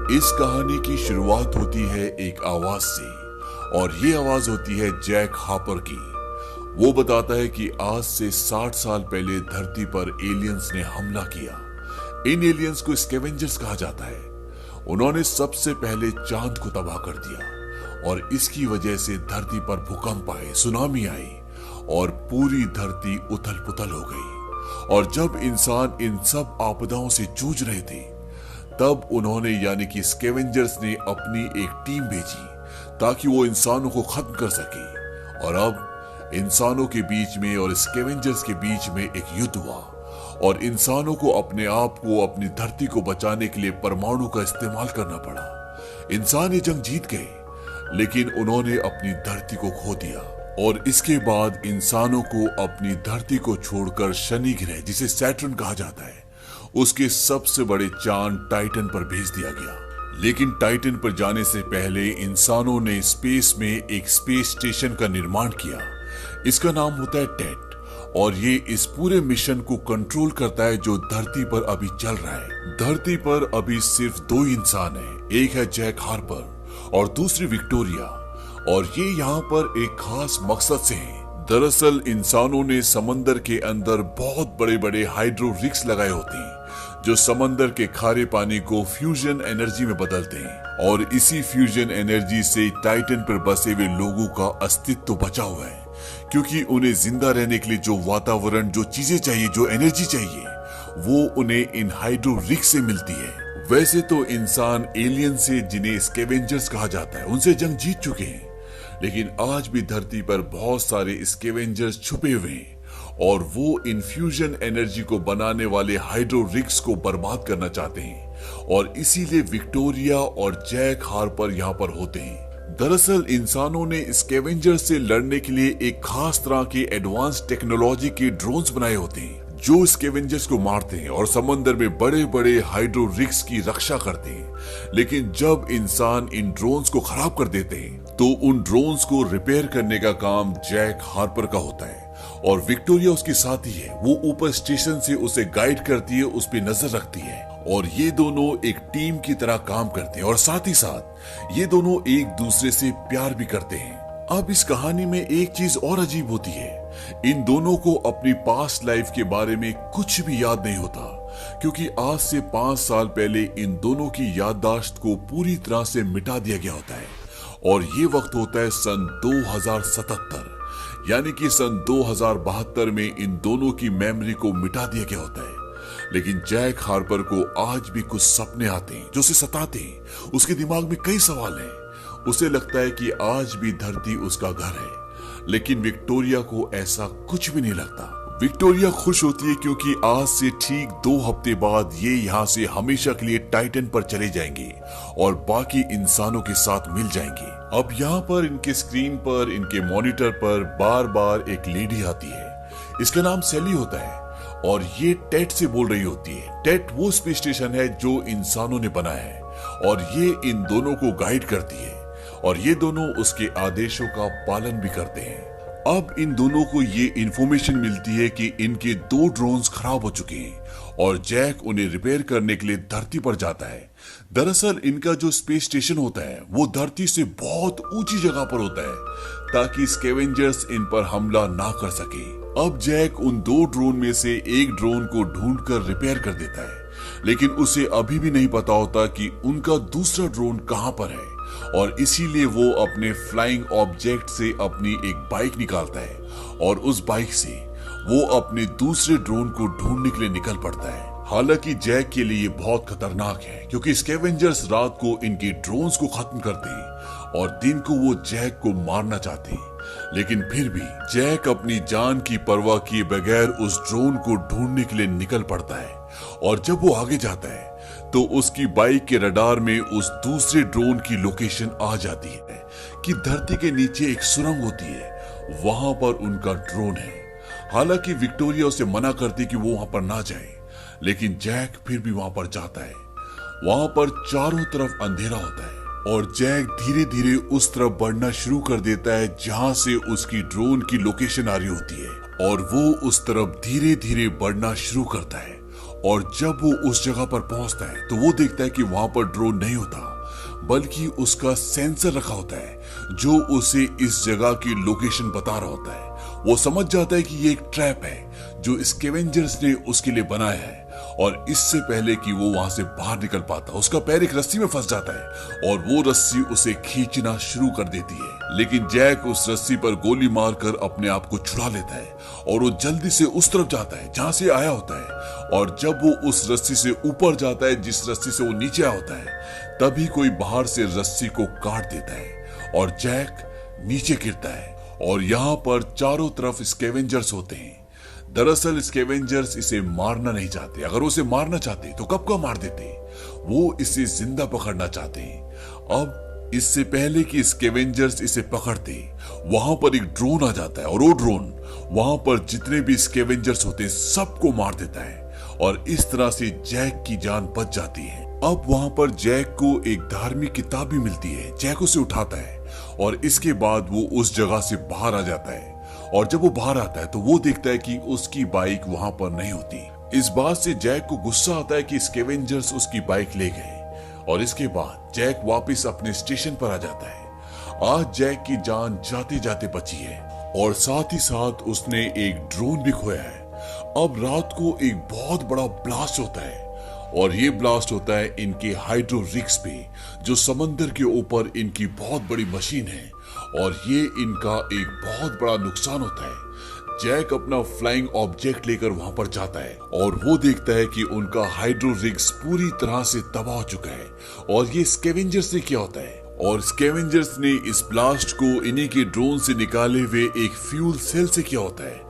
इस कहानी की शुरुआत होती है एक आवाज से और ये आवाज होती है जैक हार्पर की। वो बताता है कि आज से 60 साल पहले धरती पर एलियंस ने हमला किया। इन एलियंस को स्कैवेंजर्स कहा जाता है। उन्होंने सबसे पहले चांद को तबाह कर दिया और इसकी वजह से धरती पर भूकंप आए, सुनामी आई और पूरी धरती उथल पुथल हो गई। और जब इंसान इन सब आपदाओं से जूझ रहे थे तब उन्होंने यानी कि स्कैवेंजर्स ने अपनी एक टीम भेजी ताकि वो इंसानों को खत्म कर सके। और अब इंसानों के बीच में और स्कैवेंजर्स के बीच में एक युद्ध हुआ और इंसानों को अपने आप को, अपनी धरती को बचाने के लिए परमाणु का इस्तेमाल करना पड़ा। इंसान ये जंग जीत गए लेकिन उन्होंने अपनी धरती को खो दिया और इसके बाद इंसानों को अपनी धरती को छोड़कर शनि ग्रह, जिसे सैटर्न कहा जाता है, उसके सबसे बड़े चांद टाइटन पर भेज दिया गया। लेकिन टाइटन पर जाने से पहले इंसानों ने स्पेस में एक स्पेस स्टेशन का निर्माण किया। इसका नाम होता है टेट और ये इस पूरे मिशन को कंट्रोल करता है जो धरती पर अभी चल रहा है। धरती पर अभी सिर्फ 2 इंसान हैं, एक है जैक हार्पर और दूसरी विक्टोरिया, और ये यहाँ पर एक खास मकसद से हैं। दरअसल इंसानों ने समंदर के अंदर बहुत बड़े बड़े हाइड्रो रिग्स लगाए होते हैं जो समंदर के खारे पानी को फ्यूजन एनर्जी में बदलते हैं और इसी फ्यूजन एनर्जी से टाइटन पर बसे हुए लोगों का अस्तित्व बचा हुआ है, क्योंकि उन्हें जिंदा रहने के लिए जो वातावरण, जो चीजें चाहिए, जो एनर्जी चाहिए, वो उन्हें इन हाइड्रो रिग्स से मिलती है। वैसे तो इंसान एलियन से, जिन्हें स्कैवेंजर्स कहा जाता है, उनसे जंग जीत चुके हैं, लेकिन आज भी धरती पर बहुत सारे स्कैवेंजर्स छुपे हुए हैं और वो इन्फ्यूजन एनर्जी को बनाने वाले हाइड्रो रिग्स को बर्बाद करना चाहते हैं और इसीलिए विक्टोरिया और जैक हार्पर यहाँ पर होते हैं। दरअसल इंसानों ने स्कैवेंजर्स से लड़ने के लिए एक खास तरह के एडवांस टेक्नोलॉजी के ड्रोन्स बनाए होते हैं जो स्कैवेंजर्स को मारते हैं और समंदर में बड़े बड़े हाइड्रो रिग्स की रक्षा करते हैं। लेकिन जब इंसान इन ड्रोन्स को खराब कर देते हैं तो उन ड्रोन्स को रिपेयर करने का काम जैक हार्पर का होता है और विक्टोरिया उसके साथ ही है। वो ऊपर स्टेशन से उसे गाइड करती है, उस पर नजर रखती है और ये दोनों एक टीम की तरह काम करते हैं और साथ ही साथ ये दोनों एक दूसरे से प्यार भी करते हैं। अब इस कहानी में एक चीज और अजीब होती है, इन दोनों को अपनी पास्ट लाइफ के बारे में कुछ भी याद नहीं होता, क्योंकि आज से 5 साल पहले इन दोनों की याददाश्त को पूरी तरह से मिटा दिया गया होता है और ये वक्त होता है सन 2077, यानी कि सन 2072 में इन दोनों की मेमोरी को मिटा दिया गया होता है। लेकिन जैक हार्पर को आज भी कुछ सपने आते हैं जो उसे सताते हैं। उसके दिमाग में कई सवाल हैं। उसे लगता है कि आज भी धरती उसका घर है, लेकिन विक्टोरिया को ऐसा कुछ भी नहीं लगता। विक्टोरिया खुश होती है क्योंकि आज से ठीक 2 हफ्ते बाद ये यहाँ से हमेशा के लिए टाइटन पर चले जाएंगे और बाकी इंसानों के साथ मिल जाएंगे। अब यहाँ पर इनके स्क्रीन पर, इनके मॉनिटर पर बार बार एक लेडी आती है। इसका नाम सेली होता है और ये टेट से बोल रही होती है। टेट वो स्पेस स्टेशन है जो इंसानों ने बनाया है और ये इन दोनों को गाइड करती है और ये दोनों उसके आदेशों का पालन भी करते हैं। अब इन दोनों को ये इंफॉर्मेशन मिलती है कि इनके 2 ड्रोन्स खराब हो चुके हैं और जैक उन्हें रिपेयर करने के लिए धरती पर जाता है। दरअसल इनका जो स्पेस स्टेशन होता है वो धरती से बहुत ऊंची जगह पर होता है ताकि स्कैवेंजर्स इन पर हमला ना कर सके। अब जैक उन 2 ड्रोन में से एक ड्रोन को ढूंढकर रिपेयर कर देता है, लेकिन उसे अभी भी नहीं पता होता कि उनका दूसरा ड्रोन कहां पर है और इसीलिए वो अपने फ्लाइंग ऑब्जेक्ट से अपनी एक बाइक निकालता है और उस बाइक से वो अपने दूसरे ड्रोन को ढूंढने के लिए निकल पड़ता है। हालांकि जैक के लिए बहुत खतरनाक है क्योंकि स्कैवेंजर्स रात को इनके ड्रोन्स को खत्म करते हैं और दिन को वो जैक को मारना चाहते हैं, लेकिन फिर भी जैक अपनी जान की परवाह किए बगैर उस ड्रोन को ढूंढने के लिए निकल पड़ता है और जब वो आगे जाता है तो उसकी बाइक के रडार में उस दूसरे ड्रोन की लोकेशन आ जाती है कि धरती के नीचे एक सुरंग होती है, वहां पर उनका ड्रोन है। हालांकि विक्टोरिया उसे मना करती कि वो वहां पर ना जाए, लेकिन जैक फिर भी वहां पर जाता है। वहां पर चारों तरफ अंधेरा होता है और जैक धीरे धीरे उस तरफ बढ़ना शुरू कर देता है जहां से उसकी ड्रोन की लोकेशन आ रही होती है और वो उस तरफ धीरे धीरे बढ़ना शुरू करता है और जब वो उस जगह पर पहुंचता है तो वो देखता है कि वहां पर ड्रोन नहीं होता, बल्कि उसका सेंसर रखा होता है जो उसे इस जगह की लोकेशन बता रहा होता है। वो समझ जाता है कि ये एक ट्रैप है जो स्कैवेंजर्स ने उसके लिए बनाया है, और इससे पहले कि वो वहां से बाहर निकल पाता उसका पैर एक रस्सी में फंस जाता है और वो रस्सी उसे खींचना शुरू कर देती है। लेकिन जैक उस रस्सी पर गोली मारकर अपने आप को छुड़ा लेता है और वो जल्दी से उस तरफ जाता है जहां से आया होता है। और जब वो उस रस्सी से ऊपर जाता है जिस रस्सी से वो नीचे आया होता है, तभी कोई बाहर से रस्सी को काट देता है और जैक नीचे गिरता है। और यहाँ पर चारों तरफ स्कैवेंजर्स होते हैं। दरअसल स्कैवेंजर्स इसे मारना नहीं चाहते, अगर उसे मारना चाहते तो कब का मार देते। वो इसे जिंदा पकड़ना चाहते हैं। अब इससे पहले कि स्कैवेंजर्स इसे पकड़ते, वहां पर एक ड्रोन आ जाता है और वो ड्रोन वहां पर जितने भी स्कैवेंजर्स होते हैं सबको मार देता है और इस तरह से जैक की जान बच जाती है। अब वहां पर जैक को एक धार्मिक किताब भी मिलती है। जैक उसे उठाता है और इसके बाद वो उस जगह से बाहर आ जाता है। और जब वो बाहर आता है तो वो देखता है कि उसकी बाइक वहां पर नहीं होती। इस बात से जैक को गुस्सा आता है कि स्कैवेंजर्स उसकी बाइक ले गए। और इसके बाद जैक वापस अपने स्टेशन पर आ जाता है। आज जैक की जान जाते जाते बची है और साथ ही साथ उसने एक ड्रोन भी खोया है। अब रात को एक बहुत बड़ा ब्लास्ट होता है और ये ब्लास्ट होता है इनके हाइड्रो रिग्स पे, जो समंदर के ऊपर इनकी बहुत बड़ी मशीन है, और ये इनका एक बहुत बड़ा नुकसान होता है। जैक अपना फ्लाइंग ऑब्जेक्ट लेकर वहां पर जाता है और वो देखता है कि उनका हाइड्रो रिग्स पूरी तरह से तबाह हो चुका है और ये स्कैवेंजर्स ने किया होता है। और स्कैवेंजर्स ने इस ब्लास्ट को इन्हीं के ड्रोन से निकाले हुए एक फ्यूल सेल से किया होता है,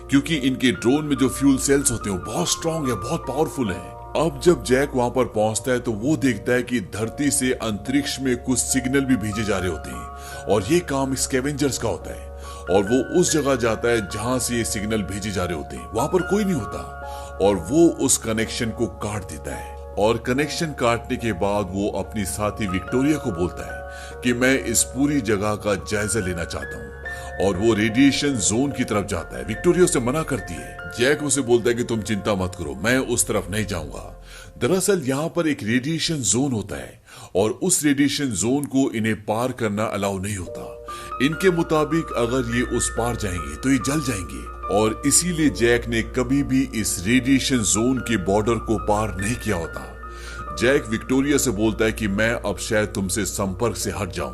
क्योंकि इनके ड्रोन में जो फ्यूल सेल्स होते हैं वो बहुत स्ट्रॉन्ग है, बहुत पावरफुल है। अब जब जैक वहां पर पहुंचता है तो वो देखता है कि धरती से अंतरिक्ष में कुछ सिग्नल भी भेजे जा रहे होते हैं और ये काम स्कैवेंजर्स का होता है। और वो उस जगह जाता है जहां से ये सिग्नल भेजे जा रहे होते हैं। वहां पर कोई नहीं होता और वो उस कनेक्शन को काट देता है। और कनेक्शन काटने के बाद वो अपनी साथी विक्टोरिया को बोलता है कि मैं इस पूरी जगह का जायजा लेना चाहता हूँ, और वो रेडिएशन जोन की तरफ जाता है। विक्टोरिया उसे मना करती है। जैक उसे बोलता है कि तुम चिंता मत करो, मैं उस तरफ नहीं जाऊंगा। दरअसल यहाँ पर एक रेडिएशन जोन होता है और उस रेडिएशन जोन को इन्हें पार करना अलाउ नहीं होता। इनके मुताबिक अगर ये उस पार जाएंगे तो ये जल जाएंगे, और इसीलिए जैक ने कभी भी इस रेडिएशन जोन के बॉर्डर को पार नहीं किया होता। जैक विक्टोरिया से बोलता है कि मैं अब शायद तुमसे संपर्क से हट जाऊं,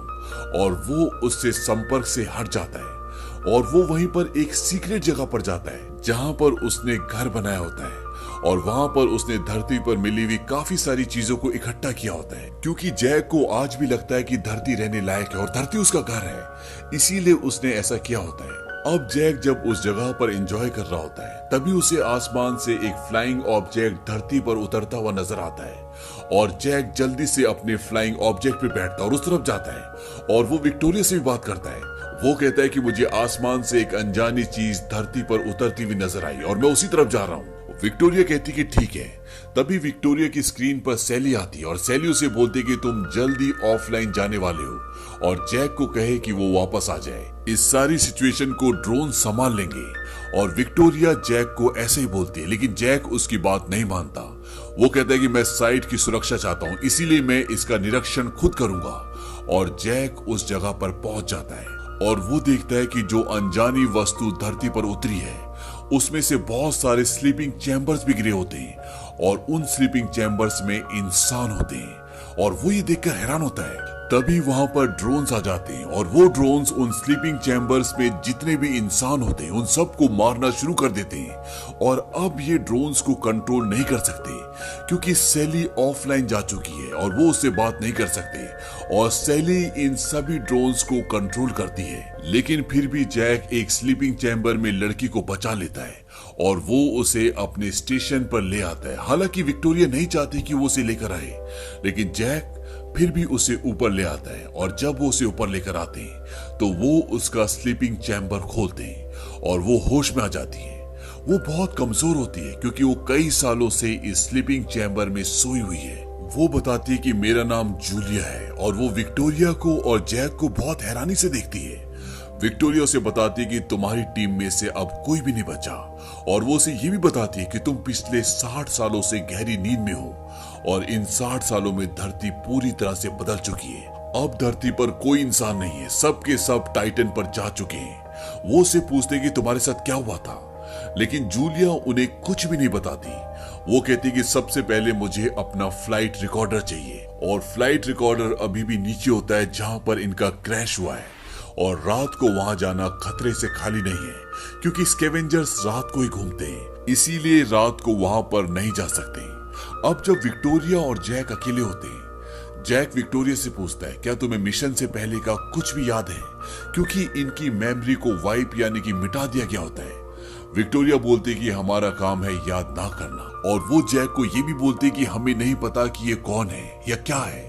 और वो उससे संपर्क से हट जाता है और वो वहीं पर एक सीक्रेट जगह पर जाता है जहां पर उसने घर बनाया होता है। और वहां पर उसने धरती पर मिली हुई काफी सारी चीजों को इकट्ठा किया होता है, क्योंकि जैक को आज भी लगता है कि धरती रहने लायक है और धरती उसका घर है, इसीलिए उसने ऐसा किया होता है। अब जैक जब उस जगह पर एंजॉय कर रहा होता है तभी उसे आसमान से एक फ्लाइंग ऑब्जेक्ट धरती पर उतरता हुआ नजर आता है और जैक जल्दी से अपने फ्लाइंग ऑब्जेक्ट पे बैठता है और उस तरफ जाता है और वो विक्टोरिया से भी बात करता है। वो कहता है कि मुझे आसमान से एक अनजानी चीज धरती पर उतरती हुई नजर आई और मैं उसी तरफ जा रहा हूँ। विक्टोरिया कहती कि ठीक है। तभी विक्टोरिया की स्क्रीन पर सैली आती है और सैली उसे बोलती कि तुम जल्दी ऑफलाइन जाने वाले हो और जैक को कहे कि वो वापस आ जाए। इस सारी सिचुएशन को ड्रोन संभाल लेंगे और विक्टोरिया जैक को ऐसे ही बोलती है, लेकिन जैक उसकी बात नहीं मानता। वो कहता है कि मैं साइट की सुरक्षा चाहता हूँ, इसीलिए मैं इसका निरीक्षण खुद करूंगा। और जैक उस जगह पर पहुंच जाता है और वो देखता है कि जो अनजानी वस्तु धरती पर उतरी है उसमें से बहुत सारे स्लीपिंग चैम्बर्स भी गिरे होते हैं और उन स्लीपिंग चैम्बर्स में इंसान होते हैं और वो ये देखकर हैरान होता है। तभी वहां पर ड्रोन्स आ जाते हैं और वो ड्रोन्स उन स्लीपिंग चैम्बर्स में जितने भी इंसान होते हैं उन सबको मारना शुरू कर देते हैं। और अब ये ड्रोन्स को कंट्रोल नहीं कर सकते क्योंकि सैली ऑफलाइन जा चुकी है और वो उससे बात नहीं कर सकते और सैली इन सभी ड्रोन्स को कंट्रोल करती है। लेकिन फिर भी जैक एक स्लीपिंग चैम्बर में लड़की को बचा लेता है और वो उसे अपने स्टेशन पर ले आता है। हालांकि विक्टोरिया नहीं चाहती कि वो उसे लेकर आए, लेकिन जैक फिर भी उसे ऊपर ले आता है और जब वो उसे ऊपर लेकर आते हैं तो वो उसका स्लीपिंग चैम्बर खोलते हैं और वो होश में आ जाती है। वो बहुत कमजोर होती है क्योंकि वो कई सालों से इस स्लीपिंग चैम्बर में सोई हुई है। वो बताती है कि मेरा नाम जूलिया है और वो विक्टोरिया को और जैक को बहुत हैरानी से देखती है। विक्टोरिया उसे बताती है कि तुम्हारी टीम में से अब कोई भी नहीं बचा, और वो उसे ये भी बताती है कि तुम पिछले 60 सालों से गहरी नींद में हो और इन 60 सालों में धरती पूरी तरह से बदल चुकी है। अब धरती पर कोई इंसान नहीं है, सबके सब टाइटन पर जा चुके हैं। वो उसे पूछते कि तुम्हारे साथ क्या हुआ था, लेकिन जूलिया उन्हें कुछ भी नहीं बताती। वो कहती कि सबसे पहले मुझे अपना फ्लाइट रिकॉर्डर चाहिए, और फ्लाइट रिकॉर्डर अभी भी नीचे होता है जहां पर इनका क्रैश हुआ है, और रात को वहां जाना खतरे से खाली नहीं है क्योंकि स्कैवेंजर्स रात को ही घूमते हैं, इसीलिए रात को वहां पर नहीं जा सकते। अब जब विक्टोरिया और जैक अकेले होते हैं, जैक विक्टोरिया से पूछता है क्या तुम्हें मिशन से पहले का कुछ भी याद है, क्योंकि इनकी मेमोरी को वाइप यानी कि मिटा दिया गया होता है। विक्टोरिया बोलती कि हमारा काम है याद ना करना, और वो जैक को ये भी बोलती कि हमें नहीं पता कि ये कौन है या क्या है,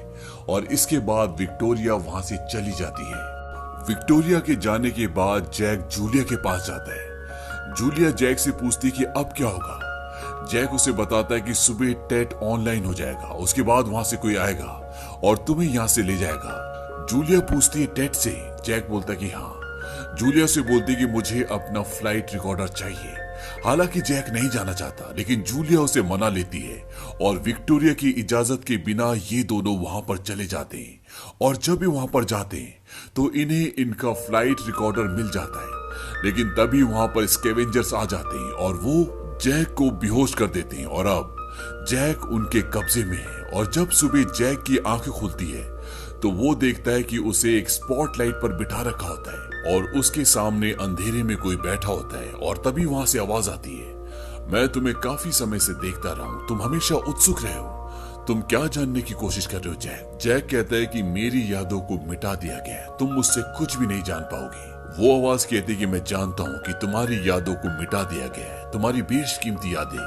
और इसके बाद विक्टोरिया वहां से चली जाती है। विक्टोरिया के जाने के बाद जैक जूलिया के पास जाता है। जूलिया जैक से पूछती कि अब क्या होगा। जैक उसे बताता है कि सुबह टेट ऑनलाइन हो जाएगा, उसके बाद वहां से कोई आएगा और तुम्हें यहां से ले जाएगा। जूलिया पूछती है टेट से, जैक बोलता है कि हाँ। जूलिया से बोलती कि मुझे अपना फ्लाइट रिकॉर्डर चाहिए। हालांकि जैक नहीं जाना चाहता, लेकिन जूलिया उसे मना लेती है और विक्टोरिया की इजाजत के बिना ये दोनों वहां पर चले जाते हैं। और जब भी वहां पर जाते हैं तो इन्हें इनका फ्लाइट रिकॉर्डर मिल जाता है, लेकिन तभी वहां पर स्कैवेंजर्स आ जाते हैं और वो जैक को बेहोश कर देते हैं, और अब जैक उनके कब्जे में है। और जब सुबह जैक की आंखें खुलती है तो वो देखता है कि उसे एक स्पॉटलाइट पर बिठा रखा होता है और उसके सामने अंधेरे में कोई बैठा होता है, और तभी वहां से आवाज आती है, मैं तुम्हें काफी समय से देखता रहा हूं, तुम हमेशा उत्सुक रहे हो, तुम क्या जानने की कोशिश कर रहे हो जैक। जैक कहता है कि मेरी यादों को मिटा दिया गया है, तुम मुझसे कुछ भी नहीं जान पाओगे। वो आवाज कहती कि मैं जानता हूं कि तुम्हारी यादों को मिटा दिया गया है, तुम्हारी बेशकीमती यादें,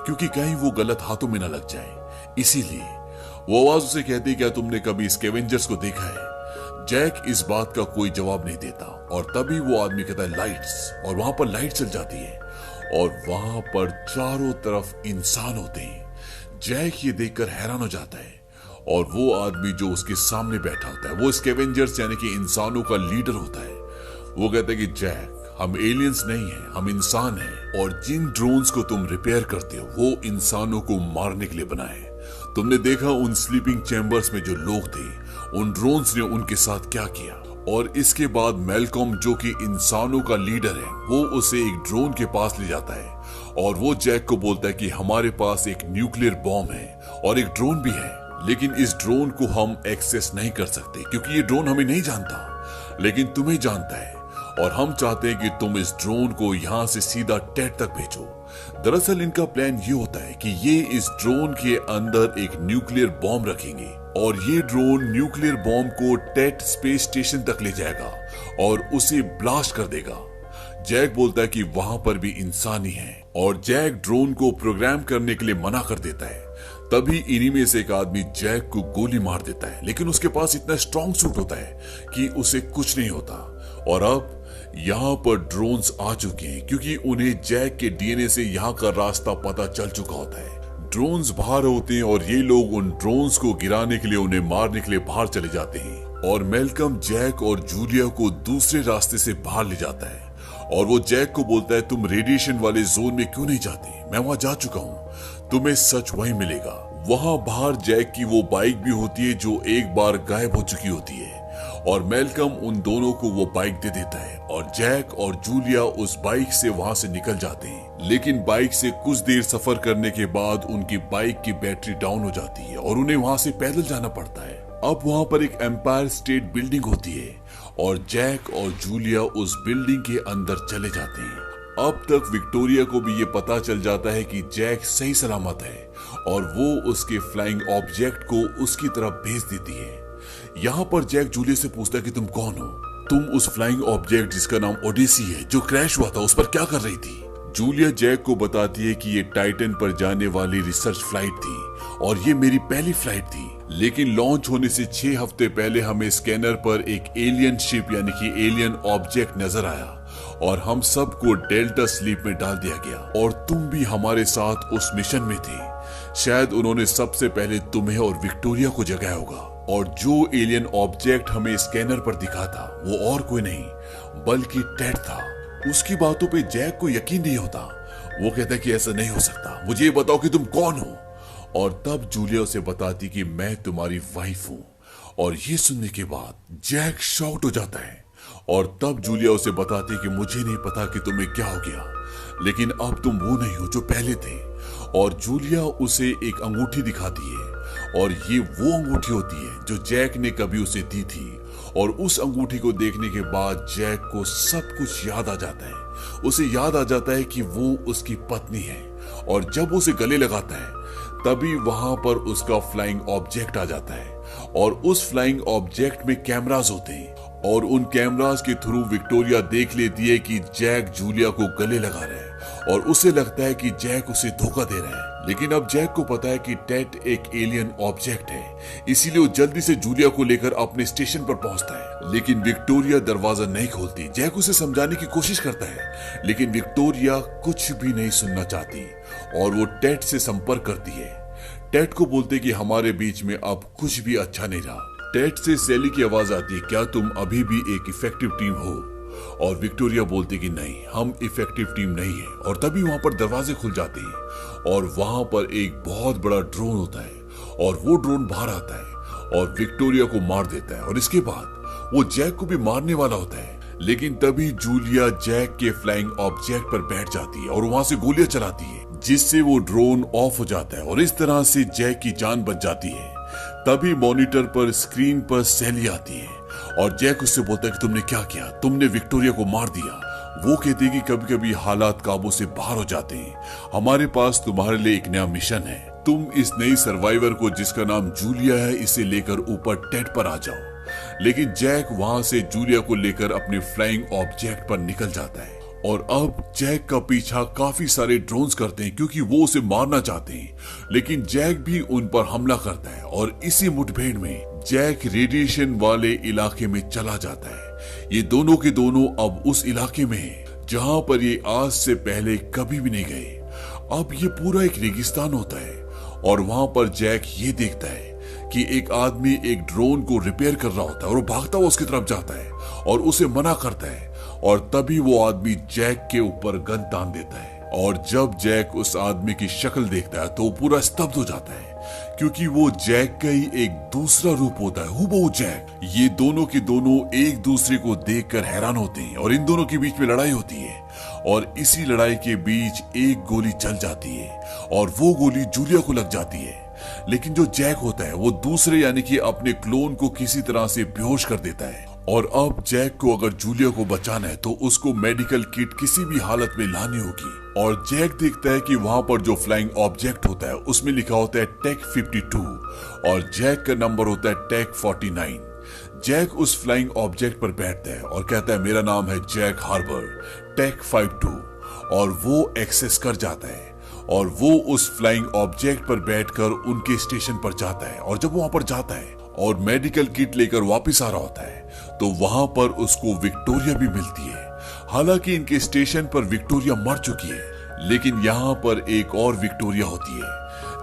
क्योंकि कहीं वो गलत हाथों में न लग जाए, इसीलिए। वो आवाज उसे कहती क्या तुमने कभी स्कैवेंजर्स को देखा है। जैक इस बात का कोई जवाब नहीं देता, और तभी वो आदमी कहता है लाइट्स, और वहां पर लाइट चल जाती है और वहां पर चारों तरफ इंसान होते हैं। जैक ये देखकर हैरान हो जाता है, और वो आदमी जो उसके सामने बैठा होता है वो स्कैवेंजर्स यानी कि इंसानों का लीडर होता है। वो कहता है कि जैक, हम एलियंस नहीं हैं, हम इंसान हैं, और जिन ड्रोन्स को तुम रिपेयर करते हो वो इंसानों को मारने के लिए बनाए। तुमने देखा उन स्लीपिंग चैम्बर्स में जो लोग थे, उन ड्रोन्स ने उनके साथ क्या किया। और इसके बाद मैल्कॉम जो कि इंसानों का लीडर है, वो उसे एक ड्रोन के पास ले जाता है, और वो जैक को बोलता है कि हमारे पास एक न्यूक्लियर बॉम्ब है और एक ड्रोन भी है, लेकिन इस ड्रोन को हम एक्सेस नहीं कर सकते क्योंकि ये ड्रोन हमें नहीं जानता, लेकिन तुम्हें जानता है, और हम चाहते हैं कि तुम इस ड्रोन को यहाँ से सीधा टेट तक भेजो। दरअसल इनका प्लान ये होता है कि ये इस ड्रोन के अंदर एक न्यूक्लियर बॉम्ब रखेंगे, और ये ड्रोन न्यूक्लियर बॉम्ब को टेट स्पेस स्टेशन तक ले जाएगा और उसे ब्लास्ट कर देगा। जैक बोलता है कि वहां पर भी इंसान ही है, और जैक ड्रोन को प्रोग्राम करने के लिए मना कर देता है। तभी इन्हीं में से एक आदमी जैक को गोली मार देता है, लेकिन उसके पास इतना स्ट्रॉन्ग सूट होता है कि उसे कुछ नहीं होता। और अब यहाँ पर ड्रोन्स आ चुके हैं क्योंकि उन्हें जैक के डीएनए से यहाँ का रास्ता पता चल चुका होता है। ड्रोन्स बाहर होते हैं और ये लोग उन ड्रोन्स को गिराने के लिए, उन्हें मारने के लिए बाहर चले जाते हैं, और मैल्कम जैक और जूलिया को दूसरे रास्ते से बाहर ले जाता है। और वो जैक को बोलता है तुम रेडिएशन वाले जोन में क्यों नहीं जाते, मैं वहां जा चुका हूं, तुम्हें सच वहीं मिलेगा। वहां बाहर जैक की वो बाइक भी होती है जो एक बार गायब हो चुकी होती है, और मैल्कम उन दोनों को वो बाइक दे देता है, और जैक और जूलिया उस बाइक से वहां से निकल जाते हैं। लेकिन बाइक से कुछ देर सफर करने के बाद उनकी बाइक की बैटरी डाउन हो जाती है और उन्हें वहां से पैदल जाना पड़ता है। अब वहां पर एक एम्पायर स्टेट बिल्डिंग होती है, और जैक और जूलिया उस बिल्डिंग के अंदर चले जाते हैं। अब तक विक्टोरिया को भी ये पता चल जाता है कि जैक सही सलामत है, और वो उसके फ्लाइंग ऑब्जेक्ट को उसकी तरफ भेज देती है। यहाँ पर जैक जूलिया से पूछता है कि तुम कौन हो, तुम उस फ्लाइंग ऑब्जेक्ट जिसका नाम ओडिसी है जो क्रैश हुआ था उस पर क्या कर रही थी। जूलिया जैक को बताती है कि ये टाइटन पर जाने वाली रिसर्च फ्लाइट थी, और ये मेरी पहली फ्लाइट थी, लेकिन लॉन्च होने से 6 हफ्ते पहले हमें स्कैनर पर एक एलियन शिप यानी कि एलियन ऑब्जेक्ट नजर आया, और हम सबको डेल्टा स्लीप में डाल दिया गया, और तुम भी हमारे साथ उस मिशन में थे। शायद उन्होंने सबसे पहले तुम्हें और विक्टोरिया को जगाया होगा। और जो एलियन ऑब्जेक्ट हमें स्कैनर पर दिखा था वो और कोई नहीं बल्कि टेड था। उसकी बातों पे जैक को यकीन नहीं होता। वो कहता है कि ऐसा नहीं हो सकता, मुझे ये बताओ कि तुम कौन हो। और तब जूलिया उसे बताती कि मैं तुम्हारी वाइफ हूं। और ये सुनने के बाद जैक शॉक्ड हो जाता है। और तब जूलिया उसे बताती कि मुझे नहीं पता कि तुम्हें क्या हो गया, लेकिन अब तुम वो नहीं हो जो पहले थे। और जूलिया उसे एक अंगूठी दिखाती है और ये वो अंगूठी होती है जो जैक ने कभी उसे दी थी। और उस अंगूठी को देखने के बाद जैक को सब कुछ याद आ जाता है। उसे याद आ जाता है कि वो उसकी पत्नी है। और जब उसे गले लगाता है तभी वहां पर उसका फ्लाइंग ऑब्जेक्ट आ जाता है। और उस फ्लाइंग ऑब्जेक्ट में कैमरास होते हैं और उन कैमरास के थ्रू विक्टोरिया देख लेती है कि जैक जूलिया को गले लगा रहा है। और उसे लगता है कि जैक उसे धोखा दे रहा है। लेकिन अब जैक को पता है कि टेड एक एलियन ऑब्जेक्ट है, इसीलिए वो जल्दी से जूलिया को लेकर अपने स्टेशन पर पहुंचता है। लेकिन विक्टोरिया दरवाजा नहीं खोलती। जैक उसे समझाने की कोशिश करता है लेकिन विक्टोरिया कुछ भी नहीं सुनना चाहती और वो टेड से संपर्क करती है। टेड को बोलते कि हमारे बीच में अब कुछ भी अच्छा नहीं रहा। टेड से सैली की आवाज आती है, क्या तुम अभी भी एक इफेक्टिव टीम हो? और विक्टोरिया बोलती कि नहीं, हम इफेक्टिव टीम नहीं है। और तभी वहां पर दरवाजे खुल जाते हैं और वहां पर एक बहुत बड़ा ड्रोन होता है और वो ड्रोन बाहर आता है और विक्टोरिया को मार देता है। और इसके बाद वो जैक को भी मारने वाला होता है। लेकिन तभी जूलिया जैक के फ्लाइंग ऑब्जेक्ट पर बैठ जाती है और वहां से गोलियां चलाती है जिससे वो ड्रोन ऑफ हो जाता है और इस तरह से जैक की जान बच जाती है। तभी मॉनिटर पर स्क्रीन पर सैली आती है और जैक उससे बोलता है कि तुमने क्या किया, तुमने विक्टोरिया को मार दिया। वो कहती है कि कभी कभी हालात काबू से बाहर हो जाते हैं, हमारे पास तुम्हारे लिए एक नया मिशन है। तुम इस नई सर्वाइवर को जिसका नाम जूलिया है इसे लेकर ऊपर टेड पर आ जाओ। लेकिन जैक वहां से जूलिया को लेकर अपने फ्लाइंग ऑब्जेक्ट पर निकल जाता है। और अब जैक का पीछा काफी सारे ड्रोन्स करते हैं क्योंकि वो उसे मारना चाहते हैं। लेकिन जैक भी उन पर हमला करता है और इसी मुठभेड़ में जैक रेडिएशन वाले इलाके में चला जाता है। ये दोनों के दोनों अब उस इलाके में हैं जहां पर ये आज से पहले कभी भी नहीं गए। अब ये पूरा एक रेगिस्तान होता है और वहां पर जैक ये देखता है कि एक आदमी एक ड्रोन को रिपेयर कर रहा होता है और वो भागता हुआ उसकी तरफ जाता है और उसे मना करता है। और तभी वो आदमी जैक के ऊपर गन तान देता है। और जब जैक उस आदमी की शक्ल देखता है तो वो पूरा स्तब्ध हो जाता है क्योंकि वो जैक का ही एक दूसरा रूप होता है, हुबहू जैक। ये दोनों के दोनों एक दूसरे को देखकर हैरान होते हैं और इन दोनों के बीच में लड़ाई होती है। और इसी लड़ाई के बीच एक गोली चल जाती है और वो गोली जूलिया को लग जाती है। लेकिन जो जैक होता है वो दूसरे यानी कि अपने क्लोन को किसी तरह से बेहोश कर देता है। और अब जैक को अगर जूलिया को बचाना है तो उसको मेडिकल किट किसी भी हालत में लानी होगी। और जैक देखता है कि वहां पर जो फ्लाइंग ऑब्जेक्ट होता है उसमें लिखा होता है टेक 52 और जैक का नंबर होता है टेक 49। जैक उस फ्लाइंग ऑब्जेक्ट पर बैठता है और कहता है मेरा नाम है जैक हार्बर, टेक 52। और वो एक्सेस कर जाता है और वो उस फ्लाइंग ऑब्जेक्ट पर बैठकर उनके स्टेशन पर जाता है। और जब वहां पर जाता है और मेडिकल किट लेकर वापस आ रहा होता है तो वहां पर उसको विक्टोरिया भी मिलती है। हालांकि इनके स्टेशन पर विक्टोरिया मर चुकी है लेकिन यहाँ पर एक और विक्टोरिया होती है।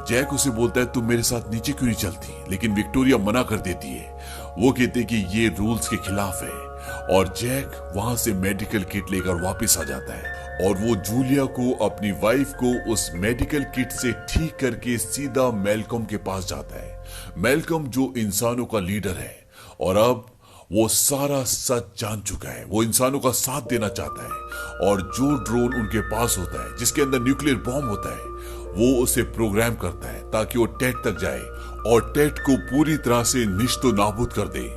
जैक उसे बोलता है तुम मेरे साथ नीचे क्यों नहीं चलती, लेकिन विक्टोरिया मना कर देती है। वो कहते कि ये रूल्स के खिलाफ है। और जैक वहां से मेडिकल किट लेकर वापस आ जाता है और वो जूलिया को अपनी वाइफ को उस मेडिकल किट से ठीक करके सीधा मेलकॉम के पास जाता है। मेलकॉम जो इंसानों का लीडर है और अब वो सारा सच जान चुका है। वो इंसानों का साथ देना चाहता है और जो ड्रोन उनके पास होता है जिसके अंदर न्यूक्लियर बॉम्ब होता है वो उसे प्रोग्राम करता है ताकि वो टेड तक जाए और टेड को पूरी तरह से निश्तो नाबूद कर दे।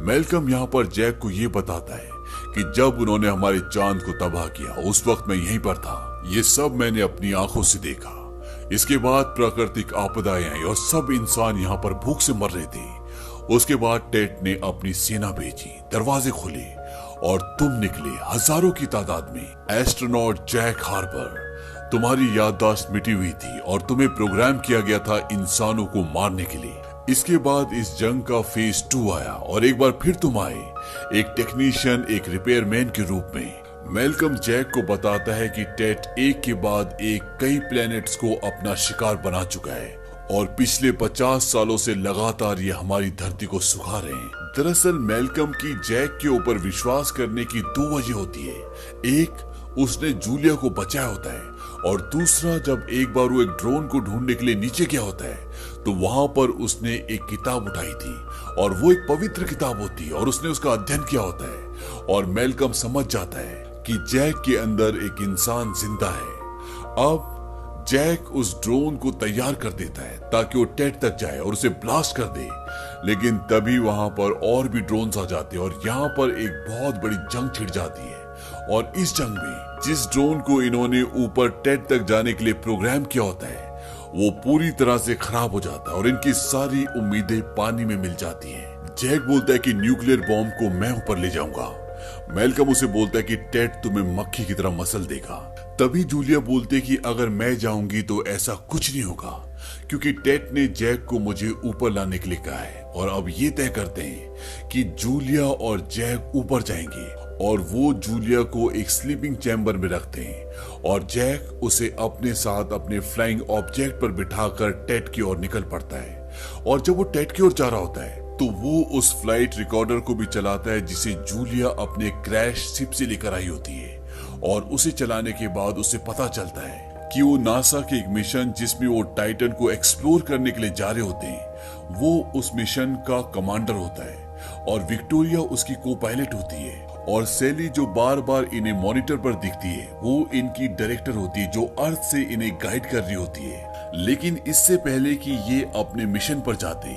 मेलकम यहाँ पर जैक को ये बताता है कि जब उन्होंने हमारे चांद को तबाह किया उस वक्त मैं यहीं पर था। ये सब मैंने अपनी आंखों से देखा। इसके बाद प्राकृतिक आपदाएं आई और सब इंसान यहाँ पर भूख से मर रहे थे। उसके बाद टेड ने अपनी सेना भेजी, दरवाजे खुले और तुम निकले हजारों की तादाद में। एस्ट्रोनॉट जैक हार्बर, तुम्हारी याददाश्त मिटी हुई थी और तुम्हें प्रोग्राम किया गया था इंसानों को मारने के लिए। इसके बाद इस जंग का फेज 2 आया और एक बार फिर तुम आए, एक टेक्नीशियन, एक रिपेयरमैन के रूप में। मेलकम जैक को बताता है कि टेड एक के बाद एक कई प्लैनेट्स को अपना शिकार बना चुका है और पिछले 50 सालों से लगातार ये हमारी धरती को सुखा रहे हैं। दरअसल मैल्कम की जैक के ऊपर विश्वास करने की दो वजह होती है। एक, उसने जूलिया को बचाया होता है, और दूसरा, जब एक बार वो एक ड्रोन को ढूंढने के लिए नीचे गया होता है तो वहां पर उसने एक किताब उठाई थी, और वो एक पवित्र किताब होती है, और उसने उसका अध्ययन किया होता है। और मैल्कम समझ जाता है कि जैक के अंदर एक इंसान जिंदा है। अब जैक उस ड्रोन को तैयार कर देता है ताकि वो टेड तक जाए और उसे ब्लास्ट कर दे, लेकिन तभी वहां पर और भी ड्रोन्स आ जाते हैं और यहाँ पर एक बहुत बड़ी जंग छिड़ जाती है। और इस जंग में जिस ड्रोन को इन्होंने ऊपर टेड तक जाने के लिए प्रोग्राम किया होता है वो पूरी तरह से खराब हो जाता है और इनकी सारी उम्मीदें पानी में मिल जाती हैं। जैक बोलता है कि न्यूक्लियर बॉम्ब को मैं ऊपर ले जाऊंगा। मैल्कम उसे बोलता है कि टेड तुम्हें मक्खी की तरह मसल देगा। तभी जूलिया बोलती है कि अगर मैं जाऊंगी तो ऐसा कुछ नहीं होगा, क्योंकि टेड ने जैक को मुझे ऊपर लाने के लिए कहा है। और अब ये तय करते हैं कि जूलिया और जैक ऊपर जाएंगे, और वो जूलिया को एक स्लीपिंग चैम्बर में रखते हैं और जैक उसे अपने साथ अपने फ्लाइंग ऑब्जेक्ट पर बिठाकर टेड की ओर निकल पड़ता है। और जब वो टेड की ओर जा रहा होता है तो वो उस फ्लाइट रिकॉर्डर को भी चलाता है जिसे जूलिया अपने क्रैश शिप से लेकर आई होती है। और उसे चलाने के बाद उसे पता चलता है कि वो नासा के एक मिशन जिसमें वो टाइटन को एक्सप्लोर करने के लिए जा रहे होते हैं, वो उस मिशन का कमांडर होता है और विक्टोरिया उसकी को पायलट होती है। और सैली जो बार बार इन्हें मॉनिटर पर दिखती है वो इनकी डायरेक्टर होती है जो अर्थ से इन्हें गाइड कर रही होती है। लेकिन इससे पहले कि ये अपने मिशन पर जाते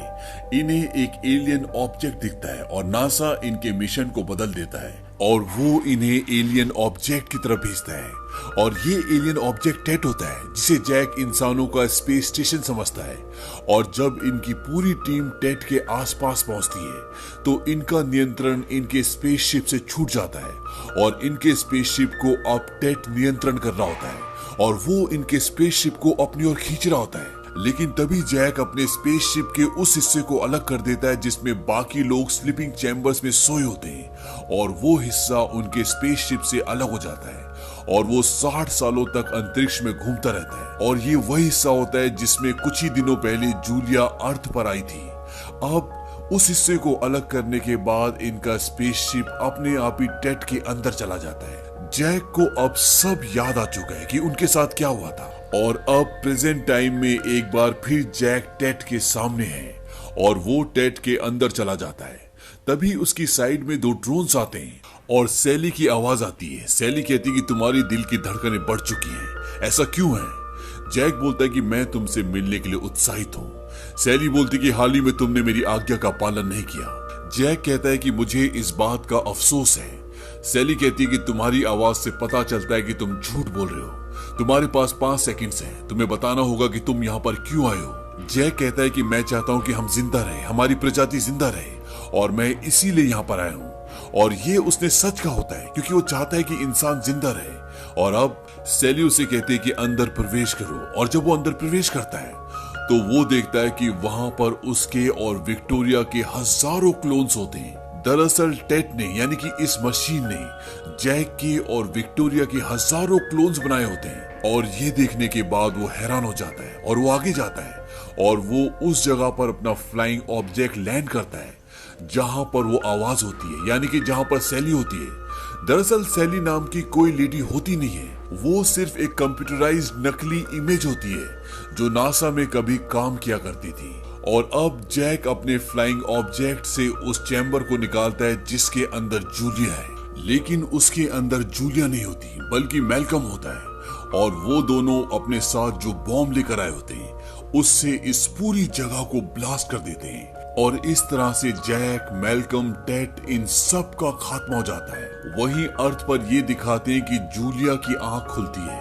इन्हें एक एलियन ऑब्जेक्ट दिखता है और नासा इनके मिशन को बदल देता है और वो इन्हें एलियन ऑब्जेक्ट की तरफ भेजता है। और ये एलियन ऑब्जेक्ट टेड होता है जिसे जैक इंसानों का स्पेस स्टेशन समझता है। और जब इनकी पूरी टीम टेड के आसपास पहुंचती है तो इनका नियंत्रण इनके स्पेसशिप से छूट जाता है और इनके स्पेसशिप को अब टेड नियंत्रण कर रहा होता है और वो इनके स्पेसशिप को अपनी ओर खींच रहा होता है। लेकिन तभी जैक अपने स्पेसशिप के उस हिस्से को अलग कर देता है जिसमें बाकी लोग स्लीपिंग चैम्बर्स में सोए होते हैं और वो हिस्सा उनके स्पेसशिप से अलग हो जाता है और वो 60 सालों तक अंतरिक्ष में घूमता रहता है। और ये वही हिस्सा होता है जिसमें कुछ ही दिनों पहले जूलिया अर्थ पर आई थी। अब उस हिस्से को अलग करने के बाद इनका स्पेसशिप अपने आप ही टेड के अंदर चला जाता है। जैक को अब सब याद आ चुका है कि उनके साथ क्या हुआ था और अब प्रेजेंट टाइम में एक बार फिर जैक टेड के सामने है और वो टेड के अंदर चला जाता है। तभी उसकी साइड में 2 ड्रोन्स आते हैं और सैली की आवाज आती है। सैली कहती है कि तुम्हारी दिल की धड़कनें बढ़ चुकी हैं, ऐसा क्यों है? जैक बोलता है कि मैं तुमसे मिलने के लिए उत्साहित हूँ। सैली बोलती कि हाल ही में तुमने मेरी आज्ञा का पालन नहीं किया। जैक कहता है कि मुझे इस बात का अफसोस है। सैली कहती है कि तुम्हारी आवाज से पता चलता है कि तुम झूठ बोल रहे हो। तुम्हारे पास 5 सेकंड्स हैं, तुम्हें बताना होगा कि तुम यहाँ पर क्यों आए हो। जैक कहता है कि मैं चाहता हूँ कि हम जिंदा रहे, हमारी प्रजाति जिंदा रहे और मैं इसीलिए यहाँ पर आया हूँ। और ये उसने सच कहा होता है क्योंकि वो चाहता है कि इंसान जिंदा रहे। और अब सैली उसे कहते हैं कि अंदर प्रवेश करो और जब वो अंदर प्रवेश करता है तो वो देखता है कि वहां पर उसके और विक्टोरिया के हजारों क्लोन्स होते हैं। दरअसल टेड ने यानी कि इस मशीन ने जैक के और विक्टोरिया के हजारों क्लोन्स बनाए होते हैं। और ये देखने के बाद वो हैरान हो जाता है और वो आगे जाता है और वो उस जगह पर अपना फ्लाइंग ऑब्जेक्ट लैंड करता है जहां पर वो आवाज होती है, यानी कि जहां पर सैली होती है। दरअसल सैली नाम की कोई लेडी होती नहीं है, वो सिर्फ एक कंप्यूटराइज्ड नकली इमेज होती है जो नासा में कभी काम किया करती थी। और अब जैक अपने फ्लाइंग ऑब्जेक्ट से उस चैम्बर को निकालता है जिसके अंदर जूलिया है, लेकिन उसके अंदर जूलिया नहीं होती बल्कि मैल्कम होता है। और वो दोनों अपने साथ जो बॉम्ब लेकर आए होते हैं उससे इस पूरी जगह को ब्लास्ट कर देते हैं और इस तरह से जैक, मैल्कम, टेड इन सब का खात्मा हो जाता है। वहीं अर्थ पर ये दिखाते हैं कि जूलिया की आंख खुलती है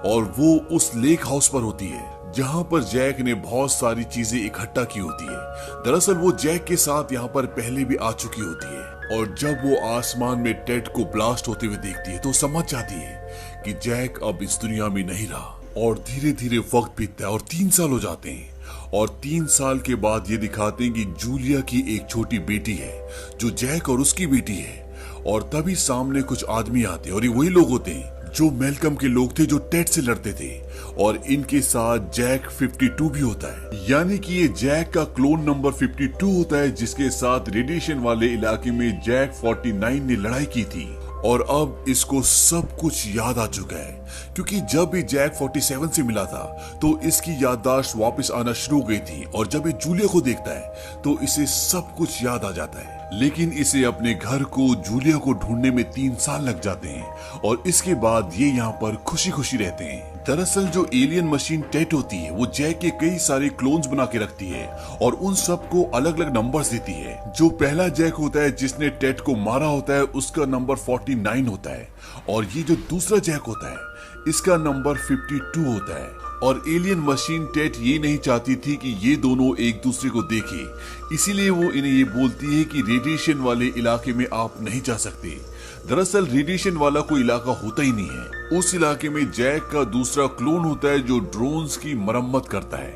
और वो उस लेक हाउस पर होती है जहां पर जैक ने बहुत सारी चीजें इकट्ठा की होती है। दरअसल वो जैक के साथ यहाँ पर पहले भी आ चुकी होती है और जब वो आसमान में टेड को ब्लास्ट होते हुए देखती है तो समझ जाती है कि जैक अब इस दुनिया में नहीं रहा। और धीरे धीरे वक्त बीतता है और 3 साल हो जाते हैं और 3 साल के बाद ये दिखाते हैं कि जूलिया की एक छोटी बेटी है जो जैक और उसकी बेटी है। और तभी सामने कुछ आदमी आते हैं और ये वही लोग होते हैं जो मेलकम के लोग थे जो टेड से लड़ते थे, और इनके साथ जैक 52 भी होता है। यानी कि ये जैक का क्लोन नंबर 52 होता है, जिसके साथ रेडिएशन वाले इलाके में जैक 49 ने लड़ाई की थी। और अब इसको सब कुछ याद आ चुका है, क्योंकि जब भी जैक 47 से मिला था तो इसकी याददाश्त वापस आना शुरू हो गई थी, और जब ये जूलिया को देखता है तो इसे सब कुछ याद आ जाता है। लेकिन इसे अपने घर को जूलिया को ढूंढने में 3 साल लग जाते हैं, और इसके बाद ये यहाँ पर खुशी खुशी रहते हैं। दरअसल जो एलियन मशीन टेट होती है वो जैक के कई सारे क्लोन्स बना के रखती है, और उन सबको अलग अलग नंबर्स देती है। जो पहला जैक होता है जिसने टेट को मारा होता है, उसका नंबर 49 होता है, और ये जो दूसरा जैक होता है इसका नंबर 52 होता है। और एलियन मशीन टेट ये नहीं चाहती थी कि ये दोनों एक दूसरे को देखें, इसीलिए वो इन्हें ये बोलती है कि रेडिएशन वाले इलाके में आप नहीं जा सकते। दरअसल रेडिएशन वाला कोई इलाका होता ही नहीं है। उस इलाके में जैक का दूसरा क्लोन होता है जो ड्रोन्स की मरम्मत करता है।